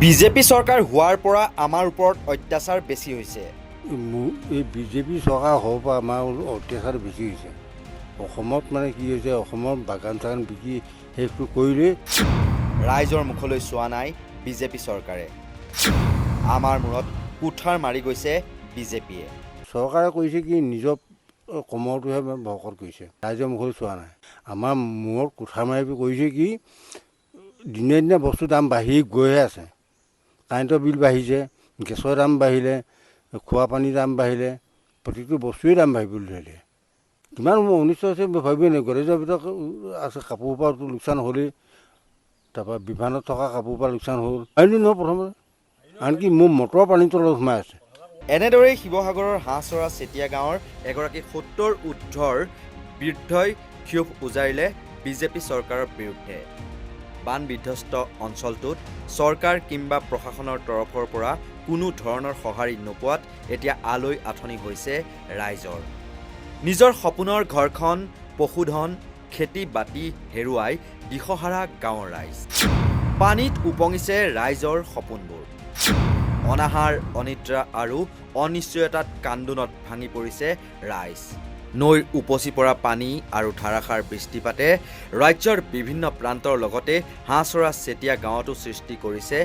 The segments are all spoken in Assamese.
বিজেপি চৰকাৰ হোৱাৰ পৰা আমাৰ ওপৰত অত্যাচাৰ বেছি হৈছে। এই বিজেপি চৰকাৰ হোৱাৰ পৰা আমাৰ অত্যাচাৰ বেছি হৈছে। অসমত মানে কি হৈছে, অসমৰ বাগান চাগান বিকি শেষ কৰিলেই ৰাইজৰ মুখলৈ চোৱা নাই বিজেপি চৰকাৰে। আমাৰ মূৰত কুঠাৰ মাৰি গৈছে বিজেপিয়ে। চৰকাৰে কৰিছে কি, নিজৰ কমৰটোহে ভকত কৰিছে, ৰাইজৰ মুখলৈ চোৱা নাই। আমাৰ মূৰত কুঠাৰ মাৰি কৰিছে কি, দিনে দিনে বস্তুৰ দাম বাঢ়ি গৈহে আছে। কাৰেণ্টৰ বিল বাঢ়িছে, গেছৰ দাম বাঢ়িলে, খোৱা পানীৰ দাম বাঢ়িলে, প্ৰতিটো বস্তুৱেই দাম বাঢ়িবলৈ ধৰিলে। কিমান অনিষ্ট হৈছে ভাবিবই নাই। গণেশৰ ভিতৰত আছে কাপোৰৰ পৰা লোকচান হ'লেই, তাৰপৰা বিমানত থকা কাপোৰৰ পৰা লোকচান হ'ল। আহিলোঁ নহয় প্ৰথমে, আনকি মোৰ মটৰ পানীৰ তলত সোমাই আছে। এনেদৰেই শিৱসাগৰৰ হাঁহচৰা চেতিয়া গাঁৱৰ এগৰাকী 70 ঊৰ্ধৰ বৃদ্ধই ক্ষোভ উজাৰিলে বিজেপি চৰকাৰৰ বিৰুদ্ধে। বান বিধ্বস্ত অঞ্চলটোত চৰকাৰ কিংবা প্ৰশাসনৰ তৰফৰ পৰা কোনো ধৰণৰ সঁহাৰি নোপোৱাত এতিয়া আলৈ আথনি হৈছে ৰাইজৰ। নিজৰ সপোনৰ ঘৰখন, পশুধন, খেতি বাতি হেৰুৱাই দিশহাৰা গাঁৱৰ ৰাইজ। পানীত উপঙিছে ৰাইজৰ সপোনবোৰ। অনাহাৰ, অনিদ্ৰা আৰু অনিশ্চয়তাত কান্দোনত ভাঙি পৰিছে ৰাইজ। নৈৰ উপচি পৰা পানী আৰু ধাৰাসাৰ বৃষ্টিপাতে ৰাজ্যৰ বিভিন্ন প্ৰান্তৰ লগতে হাঁহচৰা চেতিয়া গাঁৱতো সৃষ্টি কৰিছে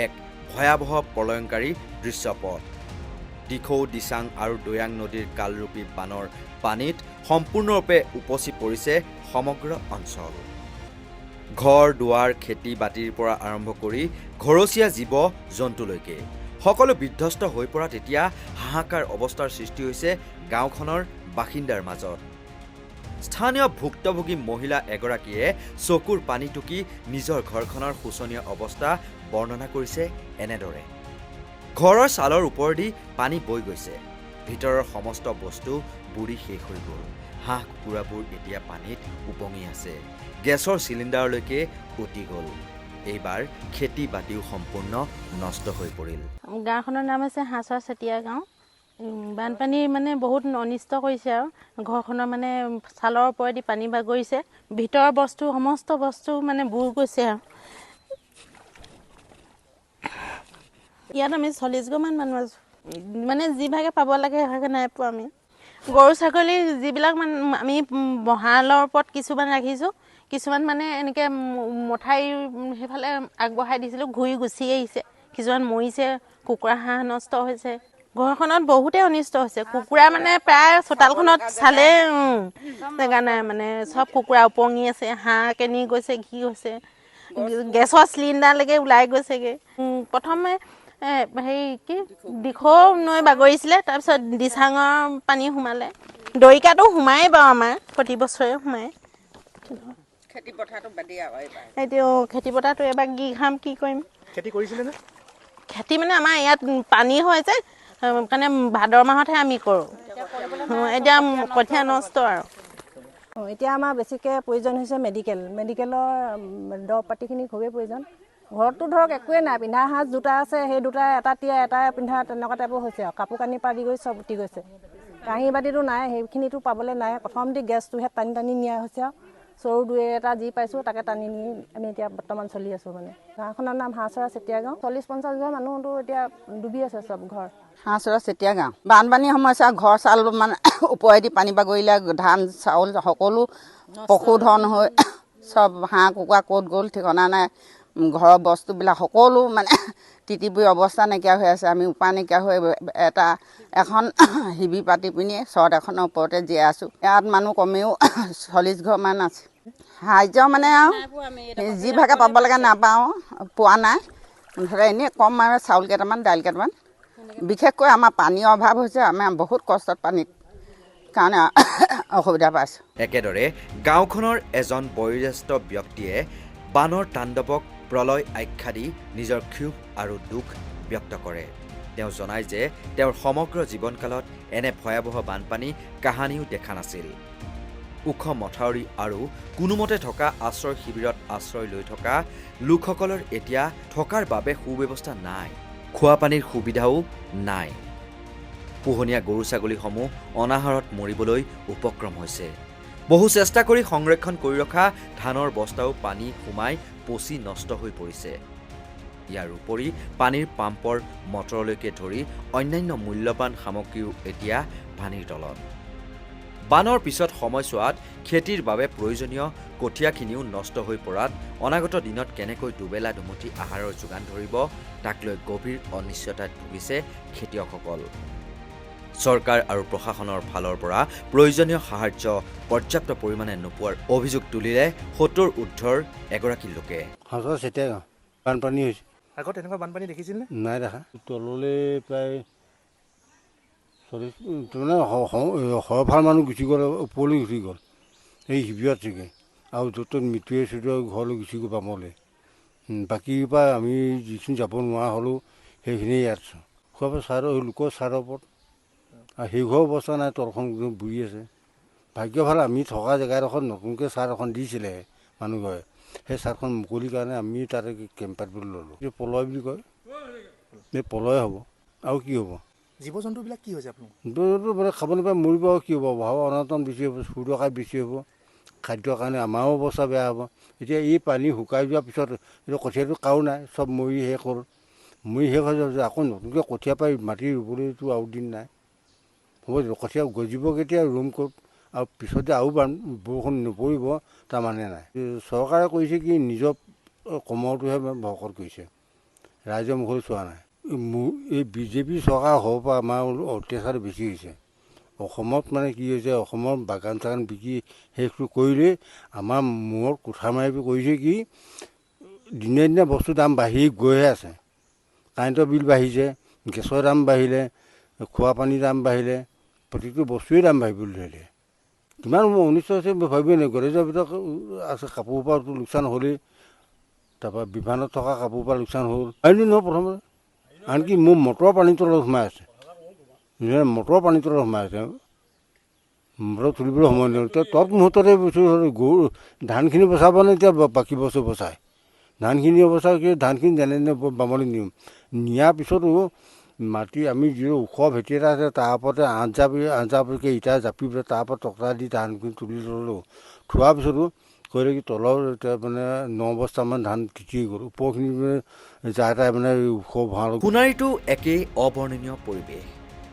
এক ভয়াৱহ প্ৰলয়ংকাৰী দৃশ্যপট। দিখৌ, দিচাং আৰু দৈয়াং নদীৰ কালৰূপী বানৰ পানীত সম্পূৰ্ণৰূপে উপচি পৰিছে সমগ্ৰ অঞ্চল। ঘৰ দুৱাৰ, খেতি বাতিৰ পৰা আৰম্ভ কৰি ঘৰচীয়া জীৱ জন্তুলৈকে সকলো বিধ্বস্ত হৈ পৰাত এতিয়া হাহাকাৰ অৱস্থাৰ সৃষ্টি হৈছে গাঁওখনৰ বাসিন্দাৰ মাজত। স্থানীয় ভুক্তভোগী মহিলা এগৰাকীয়ে চকুৰ পানী টুকি নিজৰ ঘৰখনৰ শোচনীয় অৱস্থা বৰ্ণনা কৰিছে এনেদৰে। ঘৰৰ ছালৰ ওপৰেদি পানী বৈ গৈছে, ভিতৰৰ সমস্ত বস্তু বুৰি শেষ হৈ গ'ল। হাঁহ কুকুৰাবোৰ এতিয়া পানীত উপঙি আছে, গেছৰ চিলিণ্ডাৰলৈকে উটি গ'ল। এইবাৰ খেতি বাতিও সম্পূৰ্ণ নষ্ট হৈ পৰিল। গাঁওখনৰ নাম হৈছে হাঁহচৰা চেতিয়া গাঁও। বানপানী মানে বহুত অনিষ্ট কৰিছে আৰু ঘৰখনৰ মানে ছালৰ ওপৰেদি পানী বাগৰিছে, ভিতৰৰ বস্তু সমস্ত বস্তু মানে বুৰ গৈছে আৰু। ইয়াত আমি 40 ঘৰমান মানুহ আছোঁ, মানে যিভাগে পাব লাগে সেইভাগে নাই পোৱা আমি। গৰু ছাগলী যিবিলাক মানে আমি হালৰ ওপৰত কিছুমান ৰাখিছোঁ, কিছুমান মানে এনেকৈ মঠাই সেইফালে আগবঢ়াই দিছিলোঁ, ঘূৰি গুচি আহিছে, কিছুমান মৰিছে, কুকুৰা হাঁহ নষ্ট হৈছে। ঘৰখনত বহুতেই অনিষ্ট হৈছে। কুকুৰা মানে প্ৰায় চোতালখনত চালে জেগা নাই, মানে চব কুকুৰা উপঙি আছে, হাঁহ কেনি গৈছে, কি হৈছে, গেছৰ চিলিণ্ডাৰলৈকে ওলাই গৈছেগৈ। প্ৰথমে হেৰি কি দিখৌ নৈ বাগৰিছিলে, তাৰপিছত দিচাঙৰ পানী সোমালে, দৰিকাটো সোমাই বাৰু আমাৰ প্ৰতি বছৰে সোমায়। খেতি পথাৰটো বাদে আৰু এইটো খেতি পথাৰটো এবাৰ কি খাম, কি কৰিম। খেতি কৰিছিলে নে? খেতি মানে আমাৰ ইয়াত পানী হয় যে, কাৰণে ভাদৰ মাহতহে আমি কৰোঁ। এতিয়া কঠীয়া নষ্ট আৰু। এতিয়া আমাৰ বেছিকৈ প্ৰয়োজন হৈছে মেডিকেলৰ দৰৱ পাতিখিনি খুবেই প্ৰয়োজন। ঘৰততো ধৰক একোৱেই নাই, পিন্ধা সাজ দুটা আছে, সেই দুটাই এটা তিয়াই এটাই পিন্ধা তেনেকুৱা টাইপৰ হৈছে আৰু। কাপোৰ কানি পাৰি গৈ চব উটি গৈছে। কাঁহী বাতিটো নাই, সেইখিনিতো পাবলৈ নাই। প্ৰথমতে গেছটোহে টানি টানি নিয়া হৈছে আৰু। চৰু দুই এটা যি পাইছোঁ তাকে টানি নি আমি এতিয়া বৰ্তমান চলি আছোঁ। মানে গাঁওখনৰ নাম হাঁহচৰা চেতিয়া গাঁও। 40-50 ঘৰ মানুহতো এতিয়া ডুবি আছে চব ঘৰ। হাঁহচৰা চেতিয়া গাঁও বানপানীৰ সমস্যা, ঘৰ চাউল মানে ওপৰেদি পানী বাগৰিলে, ধান চাউল সকলো পশুধন হৈ চব হাঁহ কুকুৰা ক'ত গ'ল ঠিকনা নাই। ঘৰৰ বস্তুবিলাক সকলো মানে তিতি বুৰি অৱস্থা নাইকিয়া হৈ আছে। আমি উপায় নাইকিয়া হৈ এখন শিবি পাতি পিনি চট এখনৰ ওপৰতে জীয়াই আছোঁ। ইয়াত মানুহ কমেও 40 ঘৰমান আছে। সাহাৰ্য মানে আৰু যিভাগে পাব লাগে নাপাওঁ, পোৱা নাই। মুঠতে এনেই কম আৰু চাউল কেইটামান, দাইল কেইটামান। বিশেষকৈ আমাৰ পানীৰ অভাৱ হৈছে, আমাৰ বহুত কষ্টত পানীৰ কাৰণে অসুবিধা পাইছোঁ। একেদৰে গাঁওখনৰ এজন বয়োজ্যেষ্ঠ ব্যক্তিয়ে বানৰ তাণ্ডৱক প্ৰলয় আখ্যা দি নিজৰ ক্ষোভ আৰু দুখ ব্যক্ত কৰে। তেওঁ জনায় যে তেওঁৰ সমগ্ৰ জীৱনকালত এনে ভয়াৱহ বানপানী কাহানিও দেখা নাছিল। ওখ মথাউৰি আৰু কোনোমতে থকা আশ্ৰয় শিবিৰত আশ্ৰয় লৈ থকা লোকসকলৰ এতিয়া থকাৰ বাবে সুব্যৱস্থা নাই, খোৱা পানীৰ সুবিধাও নাই। পোহনীয়া গৰু ছাগলীসমূহ অনাহাৰত মৰিবলৈ উপক্ৰম হৈছে। বহু চেষ্টা কৰি সংৰক্ষণ কৰি ৰখা ধানৰ বস্তাও পানী সোমাই পচি নষ্ট হৈ পৰিছে। ইয়াৰ উপৰি পানীৰ পাম্পৰ মটৰলৈকে ধৰি অন্যান্য মূল্যৱান সামগ্ৰীও এতিয়া পানীৰ তলত। বানৰ পিছত সময়ছোৱাত খেতিৰ বাবে প্ৰয়োজনীয় কঠীয়াখিনিও নষ্ট হৈ পৰাত অনাগত দিনত কেনেকৈ দুবেলা দুমুঠি আহাৰৰ যোগান ধৰিব তাক লৈ গভীৰ অনিশ্চয়তাত ভুগিছে খেতিয়কসকল। চৰকাৰ আৰু প্ৰশাসনৰ ফালৰ পৰা প্ৰয়োজনীয় সাহায্য পৰ্যাপ্ত পৰিমাণে নোপোৱাৰ অভিযোগ তুলিলে 70 ঊৰ্ধৰ এগৰাকী লোকে। হাঁচৰ চেতিয়া গাঁও বানপানী হৈছে। আগত তেনেকুৱা বানপানী দেখিছিল নে? নাই দেখা। তললৈ প্ৰায় 40 মানে সৰফাল মানুহ গুচি গ'ল, ওপৰলৈ গুচি গ'ল এই শিবিৰত চাগে, আৰু য'ত ত'ত মৃত্যুৱে চুটুৱে ঘৰলৈ গুচি গ'ল বামলৈ। বাকীৰ পৰা আমি যিখিনি যাব নোৱাৰা হ'লেও সেইখিনি ইয়াত আছোঁ। খোৱা চাৰৰ লোকৰ চাৰৰ ওপৰত আৰু সেই ঘৰৰ অৱস্থা নাই, তলখন বুৰি আছে। ভাগ্য ভাল আমি থকা জেগাডোখৰত নতুনকৈ চাৰ এখন দিছিলে মানুহঘৰে, সেই চাৰখন মুকলিৰ কাৰণে আমি তাতে কেম্প পাতিবলৈ ল'লোঁ। এই পলয় বুলি কয়, এই পলয় হ'ব আৰু কি হ'ব। জীৱ জন্তুবিলাক কি হৈছে আপোনালোক? জীৱ জন্তু মানে খাব নাপায় মৰিব আৰু কি হ'ব, ভাৱ অনাটন বেছি হ'ব, চুৰ ডকাইত বেছি হ'ব, খাদ্যৰ কাৰণে আমাৰো অৱস্থা বেয়া হ'ব। এতিয়া এই পানী শুকাই যোৱাৰ পিছত এইটো কঠীয়াটো কাৰো নাই, চব মৰি শেষ হ'ল। মৰি শেষ হৈ যোৱাৰ পিছত আকৌ নতুনকৈ কঠীয়া পাৰি মাটি ৰুবলৈতো আৰু দিন নাই। হ'ব কঠীয়া গজিব কেতিয়া, ৰুম ক'ত, আৰু পিছতে আৰু বৰষুণ নপৰিব তাৰমানে নাই। চৰকাৰে কৰিছে কি নিজৰ কমৰটোহে ভকত কৰিছে, ৰাইজৰ মুখলৈ চোৱা নাই। এই বিজেপি চৰকাৰ হোৱাৰ পৰা আমাৰ অত্যাচাৰ বেছি হৈছে। অসমত মানে কি হৈছে, অসমৰ বাগান চাগান বিকি শেষটো কৰিলেই আমাৰ মূৰত কোঠা মাৰি কৰিছে কি, দিনে দিনে বস্তুৰ দাম বাঢ়ি গৈহে আছে। কাৰেণ্টৰ বিল বাঢ়িছে, গেছৰ দাম বাঢ়িলে, খোৱা পানীৰ দাম বাঢ়িলে, প্ৰতিটো বস্তুৱেই দাম বাঢ়িবলৈ ধৰিলে। কিমান অনিষ্ট হৈছে ভাবিবই নাই। গণেশৰ ভিতৰত আছে কাপোৰৰ পৰাতো লোকচান হ'লেই, তাৰপৰা বিমানত থকা কাপোৰৰ পৰা লোকচান হ'ল। আহিলোঁ নহয় প্ৰথমে, আনকি মোৰ মটৰ পানীৰ তলত সোমাই আছে, মটৰ পানীৰ তলত সোমাই আছে, মটৰ তুলিবলৈ সময় নহ'ল। তত মুহূৰ্ততে গৰু ধানখিনি বচাবনে এতিয়া বাকী বস্তু বচায়। ধানখিনি অৱস্থা কি, ধানখিনি যেনে তেনে বামলৈ নিওঁ, নিয়াৰ পিছতো মাটি আমি যি ওখ ভেটি এটা আছে তাৰ ওপৰতে 8 জাপকৈ ইটা জাপি পেলাই তাৰ ওপৰত টকতা দি ধানখিনি তুলি ল'লোঁ। থোৱাৰ পিছতো কৰিলে কি তলৰ মানে 9 বস্তামান ধান তিতি গ'ল, ওপৰখিনি যাই তাই মানে ওখ ভঁৰাল। সোণাৰীতো একেই অবৰ্ণনীয় পৰিৱেশ।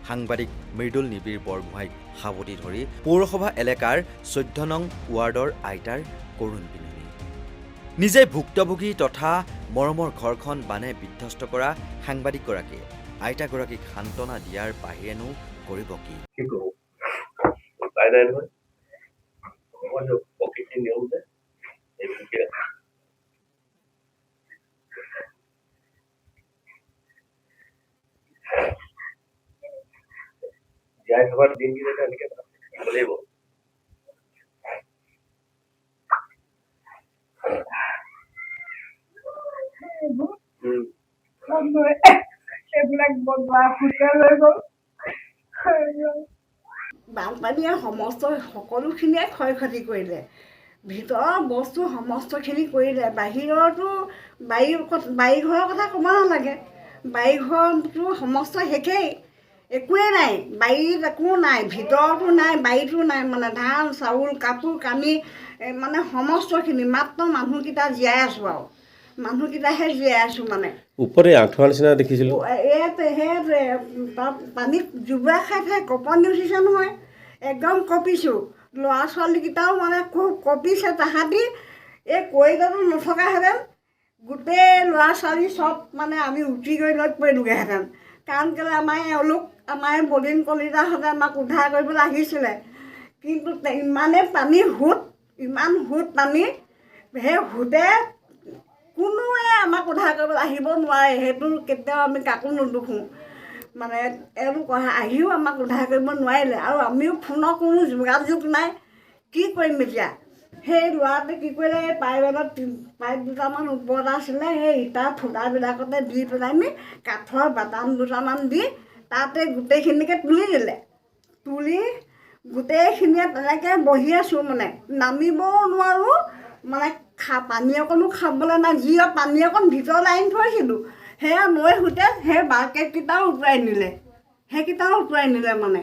সাংবাদিক মৃদুল নিবিড় বৰগোহাঁইক সাৱটি ধৰি পৌৰসভা এলেকাৰ 14 নং ৱাৰ্ডৰ আইতাৰ কৰুণ বিননি। নিজে ভুক্তভোগী তথা মৰমৰ ঘৰখন বানে বিধ্বস্ত কৰা সাংবাদিকগৰাকীয়ে আইতাগৰাকীক সান্তনা দিয়াৰ বাহিৰেনো কৰিব কি? জীয়াই থকাৰ দিনকেইটা এনেকৈ থাকিব লাগিব। বানপানীয়ে সকলোখিনিয়ে ক্ষয় ক্ষতি কৰিলে, ভিতৰৰ বস্তু সমস্তখিনি কৰিলে। বাহিৰতো বাৰীঘৰৰ কথা ক'ব নালাগে, বাৰীঘৰটো সমস্ত শেষেই, একোৱেই নাই, বাৰীত একো নাই, ভিতৰতো নাই, বাৰীতো নাই, মানে ধান চাউল কাপোৰ কানি মানে সমস্তখিনি, মাত্ৰ মানুহকেইটা জীয়াই আছোঁ আৰু মানুহকেইটাহে জীয়াই আছোঁ। মানে ওপৰতে আঁঠুৱা নিচিনা দেখিছিলোঁ, সেইটোৱে তাত পানীত জুবুৰা খাই কঁপনি উঠিছে নহয়, একদম কঁপিছোঁ। ল'ৰা ছোৱালীকেইটাও মানে খুব কঁপিছে, তাহাঁতি এই কৰিডৰটো নথকাহেঁতেন গোটেই ল'ৰা ছোৱালী চব মানে আমি উঠি গৈ লৈ পৰিলোগৈহেঁতেন। কাৰণ কেলৈ আমাৰ বলিন কলিতাহঁতে আমাক উদ্ধাৰ কৰিবলৈ আহিছিলে, কিন্তু ইমানেই পানী ইমান সোঁত পানী, সেই সোঁতে কোনোৱে আমাক উদ্ধাৰ কৰিবলৈ আহিব নোৱাৰে। সেইটো কেতিয়াও আমি কাকো নুদুখোঁ, মানে এইবোৰ আহিও আমাক উদ্ধাৰ কৰিব নোৱাৰিলে, আৰু আমিও ফোনৰ কোনো যোগাযোগ নাই। কি কৰিম এতিয়া? সেই ল'ৰাটোৱে কি কৰিলে, পাইপ দুটামান ওপৰত আছিলে, সেই ইটা ফুটাবিলাকতে দি পেলাই আমি কাঠৰ বাটাম দুটামান দি তাতে গোটেইখিনিকে তুলি দিলে। তুলি গোটেইখিনিয়ে তেনেকৈ বহি আছোঁ, মানে নামিবও নোৱাৰোঁ, মানে পানী অকণো খাবলৈ নাই। যি পানী অকণ ভিতৰত আনি থৈছিলোঁ সেয়া নৈ সোঁতে সেই বাকেটকেইটাও উটুৱাই নিলে, সেইকেইটাও উটুৱাই নিলে। মানে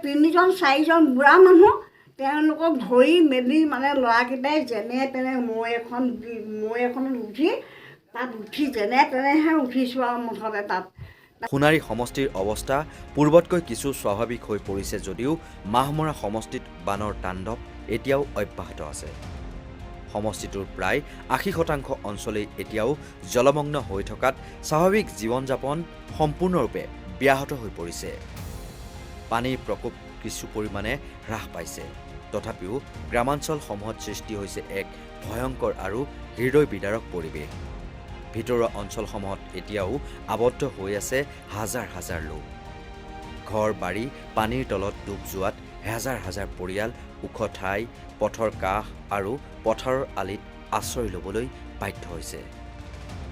3জন 4জন বুঢ়া মানুহ, তেওঁলোকক ধৰি মেলি মানে ল'ৰাকেইটাই যেনে তেনে মৈ এখনত উঠি তাত উঠি যেনে তেনেহে উঠিছোঁ আৰু মুঠতে তাত। সোণাৰী সমষ্টিৰ অৱস্থা পূৰ্বতকৈ কিছু স্বাভাৱিক হৈ পৰিছে যদিও মাহমৰা সমষ্টিত বানৰ তাণ্ডৱ এতিয়াও অব্যাহত আছে। সমষ্টিটোৰ প্ৰায় ৮০% অঞ্চলেই এতিয়াও জলমগ্ন হৈ থকাত স্বাভাৱিক জীৱন যাপন সম্পূৰ্ণৰূপে ব্যাহত হৈ পৰিছে। পানীৰ প্ৰকোপ কিছু পৰিমাণে হ্ৰাস পাইছে, তথাপিও গ্ৰামাঞ্চলসমূহত সৃষ্টি হৈছে এক ভয়ংকৰ আৰু হৃদয় বিদাৰক পৰিৱেশ। ভিতৰুৱা অঞ্চলসমূহত এতিয়াও আবদ্ধ হৈ আছে হাজাৰ হাজাৰ লোক। ঘৰ বাৰী পানীৰ তলত ডুব যোৱাত হাজাৰ হাজাৰ পৰিয়াল ওখ ঠাই, পথৰ কাষ আৰু পথাৰৰ আলিত আশ্ৰয় ল'বলৈ বাধ্য হৈছে।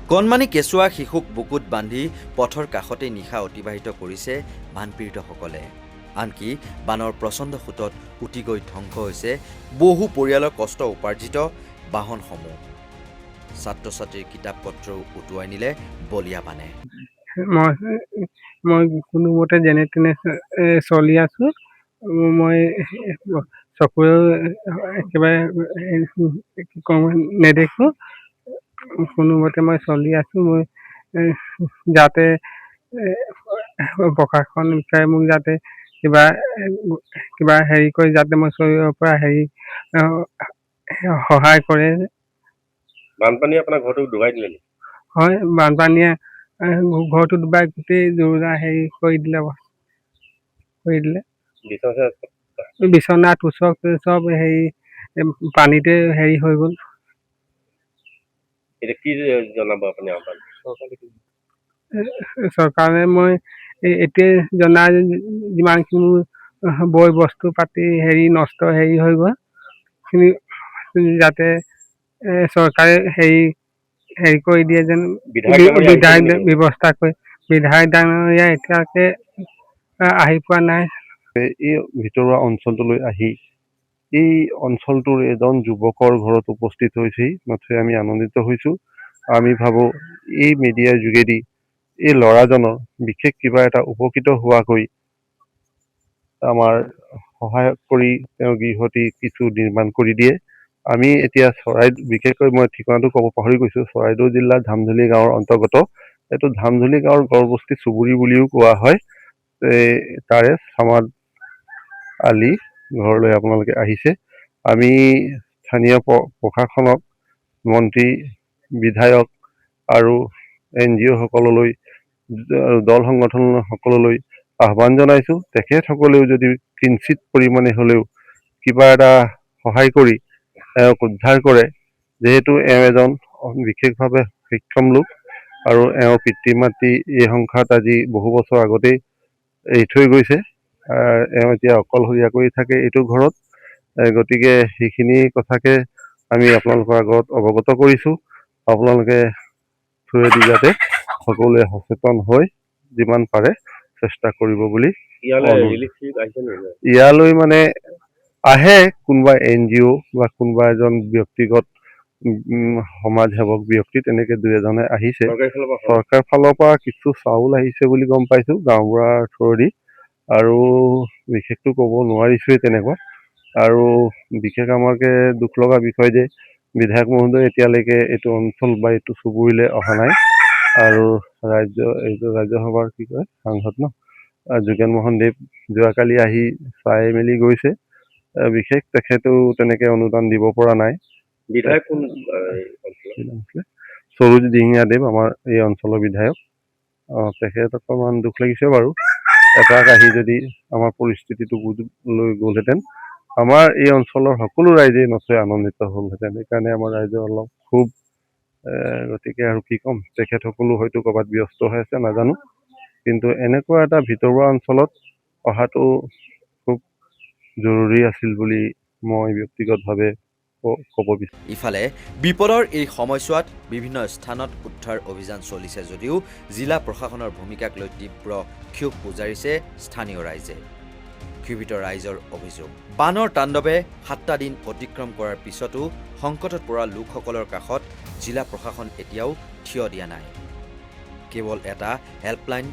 কণমানি কেঁচুৱা শিশুক বুকুত বান্ধি পথৰ কাষতে নিশা অতিবাহিত কৰিছে বানপীড়িতসকলে। আনকি বানৰ প্ৰচণ্ড সোঁতত উটি গৈ ধ্বংস হৈছে বহু পৰিয়ালৰ কষ্ট উপাৰ্জিত বাহনসমূহ। ছাত্ৰ ছাত্ৰীৰ কিতাপ পত্ৰও উটুৱাই নিলে বলীয়া বানে। মই কোনোমতে যেনে তেনে চলি আছোঁ। মই চকুৰেও একেবাৰে নেদেখোঁ। কোনোমতে মই চলি আছোঁ। মই যাতে প্ৰশাসন বিষয়ে মোক যাতে কিবা হেৰি কৰি যাতে মই চলিব পৰা সহায় কৰে। বানপানী আপোনাৰ ঘৰটো ডুবাই দিলে নেকি? হয়, বানপানীয়ে ঘৰটো ডুবাই গোটেই জোৰা হেৰি কৰি দিলে। বিচনা তোচক চব হেৰি পানীতে হেৰি হৈ গ'ল। এতিয়া কি জনাব আপুনি? চৰকাৰে মই এতিয়া জনা যিমানখিনি বয় বস্তু পাতি হেৰি নষ্ট হেৰি হৈ গ'ল, সেইখিনি যাতে চৰকাৰে হেৰি কৰি দিয়ে যেন বিধায়ক ব্যৱস্থা কৰে। বিধায়ক ডাঙৰীয়া এতিয়ালৈকে আহি পোৱা নাই। এই ভিতৰুৱা অঞ্চলটোলৈ আহি এই অঞ্চলটোৰ এজন যুৱকৰ ঘৰত উপস্থিত হৈছেহি। নথৈ আমি আনন্দিত হৈছোঁ। আমি ভাবোঁ এই মিডিয়াৰ যোগেদি এই ল'ৰাজনৰ বিশেষ কিবা এটা উপকৃত হোৱাকৈ আমাৰ সহায় কৰি তেওঁৰ গৃহটি কিছু নিৰ্মাণ কৰি দিয়ে। আমি এতিয়া বিশেষকৈ মই ঠিকনাটো ক'ব পাহৰি গৈছোঁ। চৰাইদেউ জিলাৰ ধামধুলি গাঁৱৰ অন্তৰ্গত এইটো ধামধুলি গাঁৱৰ গড়বস্তি চুবুৰী বুলিও কোৱা হয়। তাৰে চামাদ আলি ঘৰলৈ আপোনালোকে আহিছে। আমি স্থানীয় প্ৰশাসনক, মন্ত্ৰী, বিধায়ক আৰু NGO সকললৈ, দল সংগঠন সকললৈ আহ্বান জনাইছোঁ। তেখেতসকলেও যদি কিঞ্চিত পৰিমাণে হ'লেও কিবা এটা সহায় কৰি এওঁক উদ্ধাৰ কৰে, যিহেতু এওঁ এজন বিশেষভাৱে সক্ষম লোক আৰু এওঁৰ পিতৃ মাতৃ এই সংসাৰত আজি বহু বছৰ আগতেই এৰি থৈ গৈছে। এওঁ এতিয়া অকলশৰীয়াকৈ থাকে এইটো ঘৰত। গতিকে সেইখিনি কথাকে আমি আপোনালোকৰ আগত অৱগত কৰিছোঁ। আপোনালোকে থ্ৰুৱেদি যাতে সকলোৱে সচেতন হৈ যিমান পাৰে চেষ্টা কৰিব বুলি। ইয়ালৈ মানে আহে কোনোবা NGO বা কোনোবা এজন ব্যক্তিগত সমাজসেৱক ব্যক্তি, তেনেকে দুই এজনে আহিছে। চৰকাৰ ফালৰ পৰা কিছু চাউল আহিছে বুলি গম পাইছোঁ গাঁওবুঢ়াৰ থ্ৰুৱেদি, আৰু বিশেষটো ক'ব নোৱাৰিছোঁৱেই তেনেকুৱা। আৰু বিশেষ আমাকে দুখ লগা বিষয় যে বিধায়ক মহোদয় এতিয়ালৈকে এইটো অঞ্চল বা এইটো চুবুৰীলৈ অহা নাই। আৰু ৰাজ্যসভাৰ সাংসদ যোগেন মোহন দেৱ যোৱাকালি আহি চাই মেলি গৈছে। বিশেষ তেখেতেও তেনেকে অনুদান দিব পৰা নাই। বিধায়ক সৰোজ দিহিঙীয়া দেৱ আমাৰ এই অঞ্চলৰ বিধায়ক। তেখেত অকণমান দুখ লাগিছে বাৰু। এপাক আহি যদি আমাৰ পৰিস্থিতিটো বুজ লৈ গ'লহেঁতেন, আমাৰ এই অঞ্চলৰ সকলো ৰাইজেই নথৈ আনন্দিত হ'লহেঁতেন। সেইকাৰণে আমাৰ ৰাইজে অলপ খুব গতিকে আৰু কি ক'ম, তেখেতসকলো হয়তো ক'ৰবাত ব্যস্ত হৈ আছে নাজানো, কিন্তু এনেকুৱা এটা ভিতৰুৱা অঞ্চলত অহাটো খুব জৰুৰী আছিল বুলি মই ব্যক্তিগতভাৱে ক'ব বিচাৰোঁ। ইফালে বিপদৰ এই সময়ছোৱাত বিভিন্ন স্থানত উদ্ধাৰ অভিযান চলিছে যদিও জিলা প্ৰশাসনৰ ভূমিকাক লৈ তীব্ৰ ক্ষোভ উজাৰিছে স্থানীয় ৰাইজে। ক্ষোভিত ৰাইজৰ অভিযোগ, বানৰ তাণ্ডৱে 7টা দিন অতিক্ৰম কৰাৰ পিছতো সংকটত পৰা লোকসকলৰ কাষত জিলা প্ৰশাসন এতিয়াও থিয় দিয়া নাই। কেৱল এটা হেল্পলাইন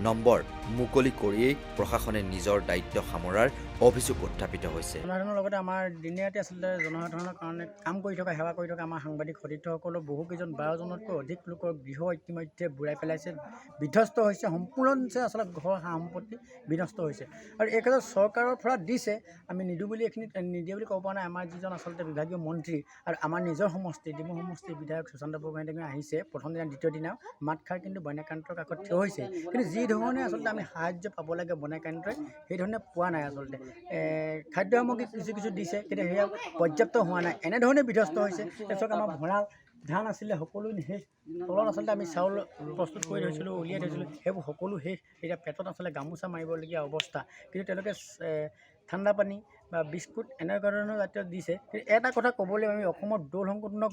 নম্বৰ মুকলি কৰিয়েই প্ৰশাসনে নিজৰ দায়িত্ব সামৰাৰ অভিযোগ উত্থাপিত হৈছে। জনসাধাৰণৰ লগতে আমাৰ দিনে ৰাতি আচলতে জনসাধাৰণৰ কাৰণে কাম কৰি থকা সেৱা কৰি থকা আমাৰ সাংবাদিক সতীৰ্থসকলৰ বহুকেইজন 12জনতকৈ অধিক লোকৰ গৃহ ইতিমধ্যে বুৰাই পেলাইছে, বিধ্বস্ত হৈছে, সম্পূৰ্ণ আচলতে ঘৰ সা সম্পত্তি বিনষ্ট হৈছে। আৰু এই ক্ষেত্ৰত চৰকাৰৰ পৰা দিছে, আমি নিদিওঁ বুলি এইখিনি নিদিয়ে বুলি ক'ব পৰা নাই। আমাৰ যিজন আচলতে বিভাগীয় মন্ত্ৰী আৰু আমাৰ নিজৰ সমষ্টি ডিমৌ সমষ্টিৰ বিধায়ক সুশান্ত বৰগোহাঞি আহিছে, প্ৰথম দিনা দ্বিতীয় দিনা মাত খাই কিন্তু বন্যকান্তৰ কাষত থিয় হৈছে। কিন্তু যি ধৰণে আচলতে আমি সাহায্য পাব লাগে বন্যকান্তই সেইধৰণে পোৱা নাই। আচলতে খাদ্য সামগ্ৰী কিছু দিছে, কিন্তু সেয়া পৰ্যাপ্ত হোৱা নাই, এনেধৰণে বিধ্বস্ত হৈছে। তাৰপিছত আমাৰ ভঁৰাল ধান আছিলে সকলো শেষ, তলত আচলতে আমি চাউল প্ৰস্তুত কৰি থৈছিলোঁ, উলিয়াই থৈছিলোঁ, সেইবোৰ সকলো শেষ। এতিয়া পেটত আচলতে গামোচা মাৰিবলগীয়া অৱস্থা। কিন্তু তেওঁলোকে ঠাণ্ডা পানী বা বিস্কুট এনেকুৱা ধৰণৰ জাতীয় দিছে। কিন্তু এটা কথা ক'বলৈ আমি অসমৰ দৌল সংগঠনক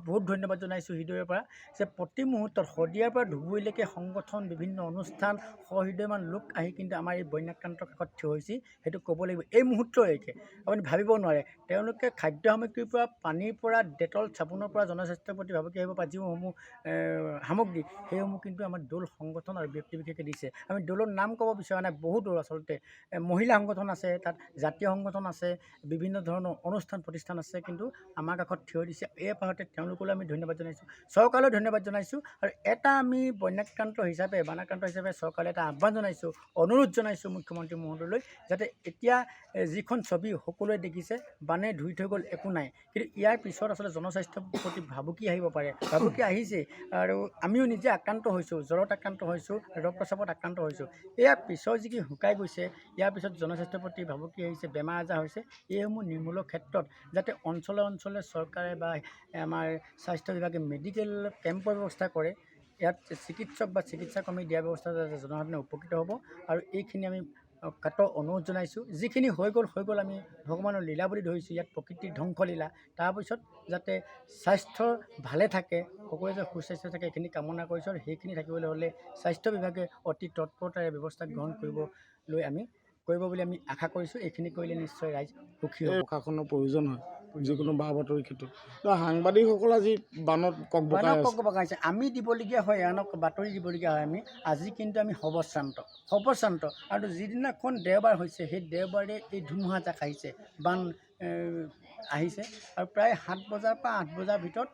বহুত ধন্যবাদ জনাইছোঁ হৃদয়ৰ পৰা, যে প্ৰতি মুহূৰ্তত শদিয়াৰ পৰা ধুবুৰীলৈকে সংগঠন বিভিন্ন অনুষ্ঠান সহৃদয়মান লোক আহি কিন্তু আমাৰ এই বন্যাক্ৰান্তৰ কাষত থিয় হৈছে। সেইটো ক'ব লাগিব। এই মুহূৰ্তলৈকে আপুনি ভাবিব নোৱাৰে, তেওঁলোকে খাদ্য সামগ্ৰীৰ পৰা, পানীৰ পৰা, ডেটল চাবোনৰ পৰা, জনস্বাস্থ্যৰ প্ৰতি ভাবুকি আহিব পৰা যিসমূহ সামগ্ৰী, সেইসমূহ কিন্তু আমাৰ দৌল সংগঠন আৰু ব্যক্তি বিশেষে দিছে। আমি দৌলৰ নাম ক'ব বিচৰা নাই, বহুত দৌল আচলতে মহিলা সংগঠন আছে, তাত জাতীয় সংগঠন আছে, বিভিন্ন ধৰণৰ অনুষ্ঠান প্ৰতিষ্ঠান আছে, কিন্তু আমাৰ কাষত থিয় দিছে। এই পাহতে তেওঁলোকলৈ আমি ধন্যবাদ জনাইছোঁ, চৰকাৰলৈ ধন্যবাদ জনাইছোঁ। আৰু এটা আমি বন্যাক্ৰান্ত হিচাপে, বানাক্ৰান্ত হিচাপে চৰকাৰলৈ এটা আহ্বান জনাইছোঁ, অনুৰোধ জনাইছোঁ মুখ্যমন্ত্ৰী মহোদয়লৈ, যাতে এতিয়া যিখন ছবি সকলোৱে দেখিছে, বানে ধুই থৈ গ'ল একো নাই, কিন্তু ইয়াৰ পিছত আচলতে জনস্বাস্থ্যৰ প্ৰতি ভাবুকি আহিব পাৰে, ভাবুকি আহিছে। আৰু আমিও নিজে আক্ৰান্ত হৈছোঁ, জ্বৰত আক্ৰান্ত হৈছোঁ, ৰক্তচাপত আক্ৰান্ত হৈছোঁ। ইয়াৰ পিছত যিখিনি শুকাই গৈছে, ইয়াৰ পিছত জনস্বাস্থ্যৰ প্ৰতি ভাবুকি আহিছে, বেমাৰ আজাৰ হৈছে। এইসমূহ নিৰ্মূলৰ ক্ষেত্ৰত যাতে অঞ্চলে চৰকাৰে বা আমাৰ স্বাস্থ্য বিভাগে মেডিকেল কেম্পৰ ব্যৱস্থা কৰে, ইয়াত চিকিৎসক বা চিকিৎসা কৰ্মী দিয়াৰ ব্যৱস্থা যাতে জনসাধাৰণে উপকৃত হ'ব। আৰু এইখিনি আমি কাটৰ অনুৰোধ জনাইছোঁ। যিখিনি হৈ গ'ল আমি ভগৱানৰ লীলা বুলি ধৰিছোঁ, ইয়াত প্ৰকৃতিৰ ধ্বংসলীলা। তাৰপিছত যাতে স্বাস্থ্য ভালে থাকে, সকলোৱে যে সুস্বাস্থ্য থাকে, এইখিনি কামনা কৰিছোঁ। আৰু সেইখিনি থাকিবলৈ হ'লে স্বাস্থ্য বিভাগে অতি তৎপৰতাৰে ব্যৱস্থা গ্ৰহণ কৰিব বুলি আমি আশা কৰিছোঁ। এইখিনি কৰিলে নিশ্চয় ৰাইজ সুখী হ'ব। প্ৰশাসনৰ প্ৰয়োজন হয় যিকোনো বা বাতৰি ক্ষেত্ৰত। সাংবাদিকসকল আজি বানত বগাইছে, আমি দিবলগীয়া হয়, আনক বাতৰি দিবলগীয়া হয়। আজি কিন্তু আমি সৰ্বশ্ৰান্ত। আৰু যিদিনাখন দেওবাৰ হৈছে, সেই দেওবাৰে এই ধুমুহা জাক আহিছে, বান আহিছে, আৰু প্ৰায় 7 বজাৰ পৰা 8 বজাৰ ভিতৰত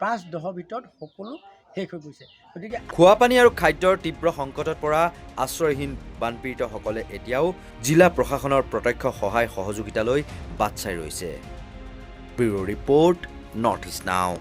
5-10 ভিতৰত সকলো শেষ হৈ গৈছে। গতিকে খোৱাপানী আৰু খাদ্যৰ তীব্ৰ সংকটত পৰা আশ্ৰয়হীন বানপীড়িতসকলে এতিয়াও জিলা প্ৰশাসনৰ প্ৰত্যক্ষ সহায় সহযোগিতালৈ বাট চাই ৰৈছে। ব্যুৰো ৰিপৰ্ট, নৰ্থ ইষ্ট নাও।